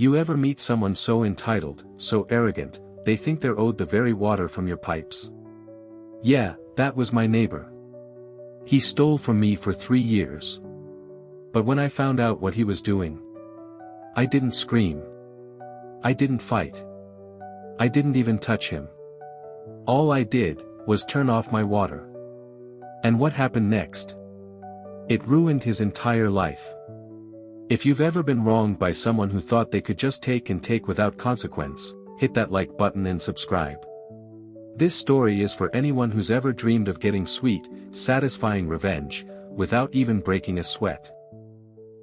You ever meet someone so entitled, so arrogant, they think they're owed the very water from your pipes? Yeah, that was my neighbor. He stole from me for 3 years. But when I found out what he was doing, I didn't scream. I didn't fight. I didn't even touch him. All I did was turn off my water. And what happened next? It ruined his entire life. If you've ever been wronged by someone who thought they could just take and take without consequence, hit that like button and subscribe. This story is for anyone who's ever dreamed of getting sweet, satisfying revenge, without even breaking a sweat.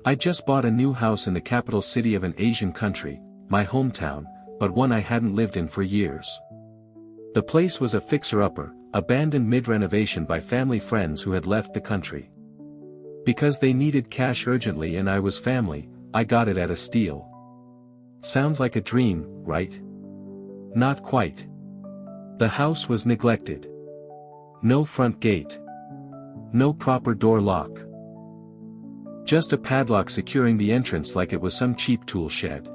I just bought a new house in the capital city of an Asian country, my hometown, but one I hadn't lived in for years. The place was a fixer-upper, abandoned mid-renovation by family friends who had left the country. Because they needed cash urgently and I was family, I got it at a steal. Sounds like a dream, right? Not quite. The house was neglected. No front gate. No proper door lock. Just a padlock securing the entrance like it was some cheap tool shed.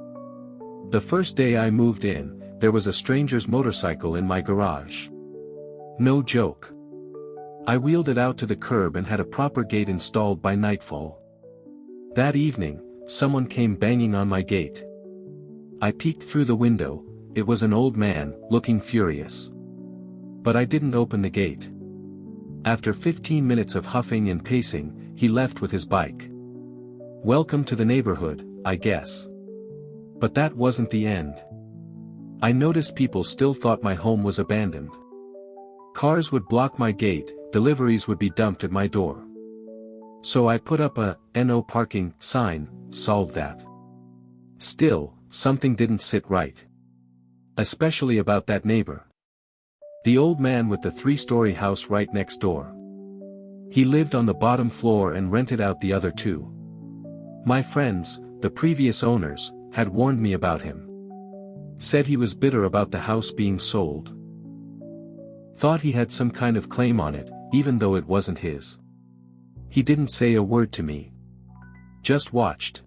The first day I moved in, there was a stranger's motorcycle in my garage. No joke. I wheeled it out to the curb and had a proper gate installed by nightfall. That evening, someone came banging on my gate. I peeked through the window. It was an old man, looking furious. But I didn't open the gate. After 15 minutes of huffing and pacing, he left with his bike. Welcome to the neighborhood, I guess. But that wasn't the end. I noticed people still thought my home was abandoned. Cars would block my gate, deliveries would be dumped at my door. So I put up a "No parking" sign, solved that. Still, something didn't sit right. Especially about that neighbor. The old man with the 3-story house right next door. He lived on the bottom floor and rented out the other 2. My friends, the previous owners, had warned me about him. Said he was bitter about the house being sold. Thought he had some kind of claim on it, even though it wasn't his. He didn't say a word to me. Just watched.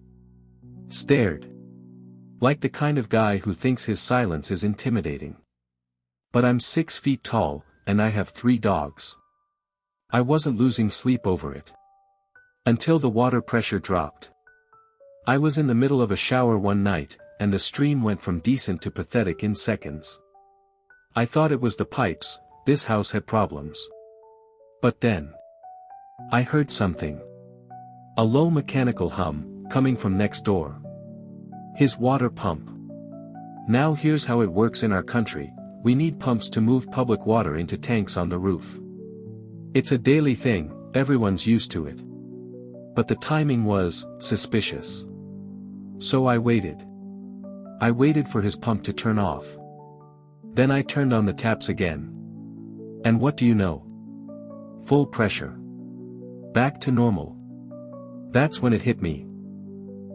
Stared. Like the kind of guy who thinks his silence is intimidating. But I'm 6 feet tall, and I have 3 dogs. I wasn't losing sleep over it. Until the water pressure dropped. I was in the middle of a shower one night, and the stream went from decent to pathetic in seconds. I thought it was the pipes, this house had problems. But then, I heard something. A low mechanical hum, coming from next door. His water pump. Now here's how it works in our country, we need pumps to move public water into tanks on the roof. It's a daily thing, everyone's used to it. But the timing was suspicious. So I waited. I waited for his pump to turn off. Then I turned on the taps again. And what do you know? Full pressure. Back to normal. That's when it hit me.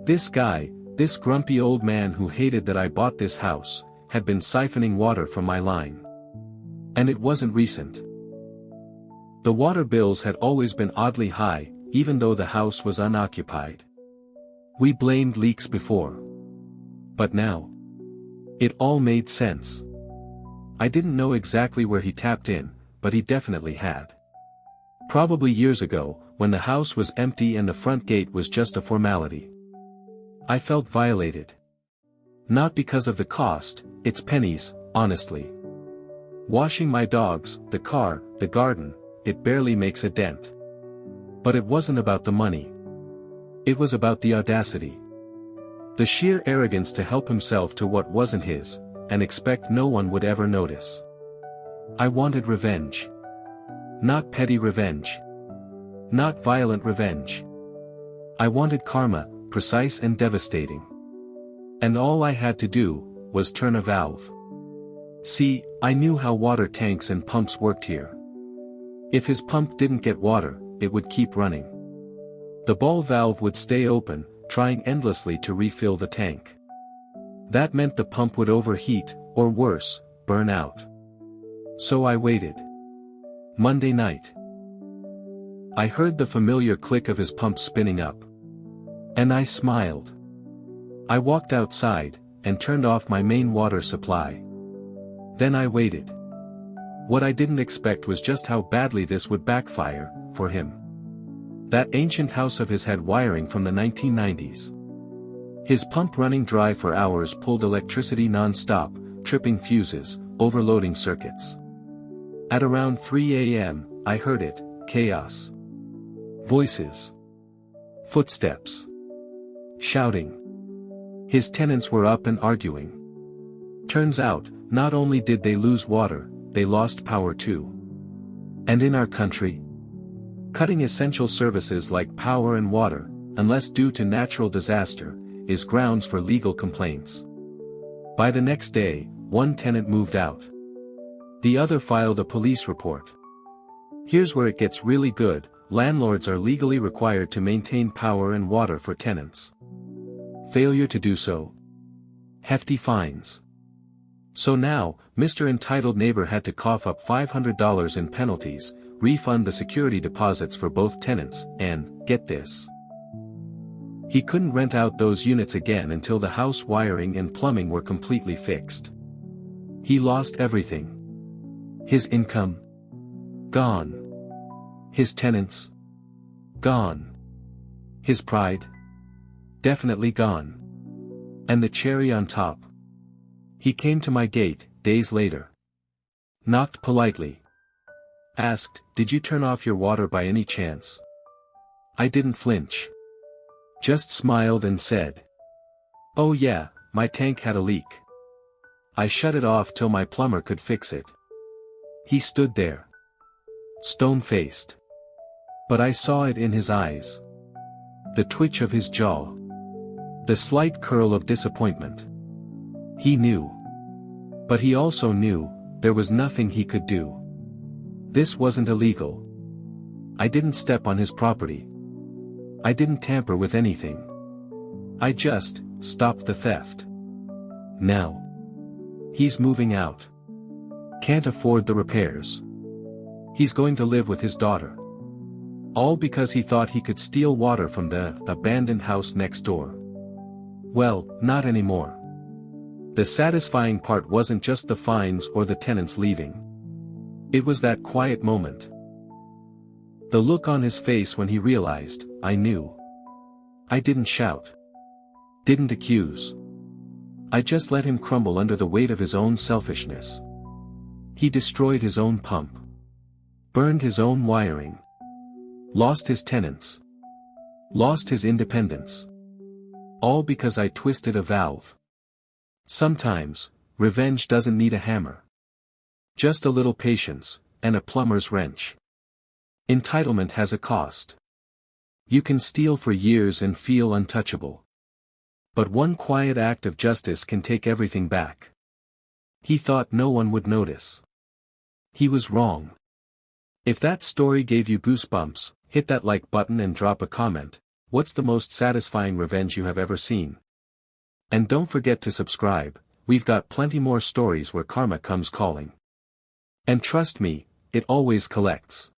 This guy, this grumpy old man who hated that I bought this house, had been siphoning water from my line. And it wasn't recent. The water bills had always been oddly high, even though the house was unoccupied. We blamed leaks before. But now, it all made sense. I didn't know exactly where he tapped in, but he definitely had. Probably years ago, when the house was empty and the front gate was just a formality. I felt violated. Not because of the cost, it's pennies, honestly. Washing my dogs, the car, the garden, it barely makes a dent. But it wasn't about the money. It was about the audacity. The sheer arrogance to help himself to what wasn't his, and expect no one would ever notice. I wanted revenge. Not petty revenge. Not violent revenge. I wanted karma, precise and devastating. And all I had to do, was turn a valve. See, I knew how water tanks and pumps worked here. If his pump didn't get water, it would keep running. The ball valve would stay open, trying endlessly to refill the tank. That meant the pump would overheat, or worse, burn out. So I waited. Monday night. I heard the familiar click of his pump spinning up. And I smiled. I walked outside, and turned off my main water supply. Then I waited. What I didn't expect was just how badly this would backfire, for him. That ancient house of his had wiring from the 1990s. His pump running dry for hours pulled electricity non-stop, tripping fuses, overloading circuits. At around 3 a.m., I heard it, chaos. Voices. Footsteps. Shouting. His tenants were up and arguing. Turns out, not only did they lose water, they lost power too. And in our country, cutting essential services like power and water, unless due to natural disaster, is grounds for legal complaints. By the next day, one tenant moved out. The other filed a police report. Here's where it gets really good: landlords are legally required to maintain power and water for tenants. Failure to do so? Hefty fines. So now, Mr. Entitled Neighbor had to cough up $500 in penalties, refund the security deposits for both tenants, and, get this, he couldn't rent out those units again until the house wiring and plumbing were completely fixed. He lost everything. His income? Gone. His tenants? Gone. His pride? Definitely gone. And the cherry on top? He came to my gate, days later. Knocked politely. Asked, "Did you turn off your water by any chance?" I didn't flinch. Just smiled and said, "Oh yeah, my tank had a leak. I shut it off till my plumber could fix it." He stood there. Stone-faced. But I saw it in his eyes. The twitch of his jaw. The slight curl of disappointment. He knew. But he also knew, there was nothing he could do. This wasn't illegal. I didn't step on his property. I didn't tamper with anything. I just stopped the theft. Now he's moving out. Can't afford the repairs. He's going to live with his daughter. All because he thought he could steal water from the abandoned house next door. Well, not anymore. The satisfying part wasn't just the fines or the tenants leaving. It was that quiet moment. The look on his face when he realized, I knew. I didn't shout. Didn't accuse. I just let him crumble under the weight of his own selfishness. He destroyed his own pump. Burned his own wiring. Lost his tenants. Lost his independence. All because I twisted a valve. Sometimes, revenge doesn't need a hammer. Just a little patience, and a plumber's wrench. Entitlement has a cost. You can steal for years and feel untouchable. But one quiet act of justice can take everything back. He thought no one would notice. He was wrong. If that story gave you goosebumps, hit that like button and drop a comment. What's the most satisfying revenge you have ever seen? And don't forget to subscribe, we've got plenty more stories where karma comes calling. And trust me, it always collects.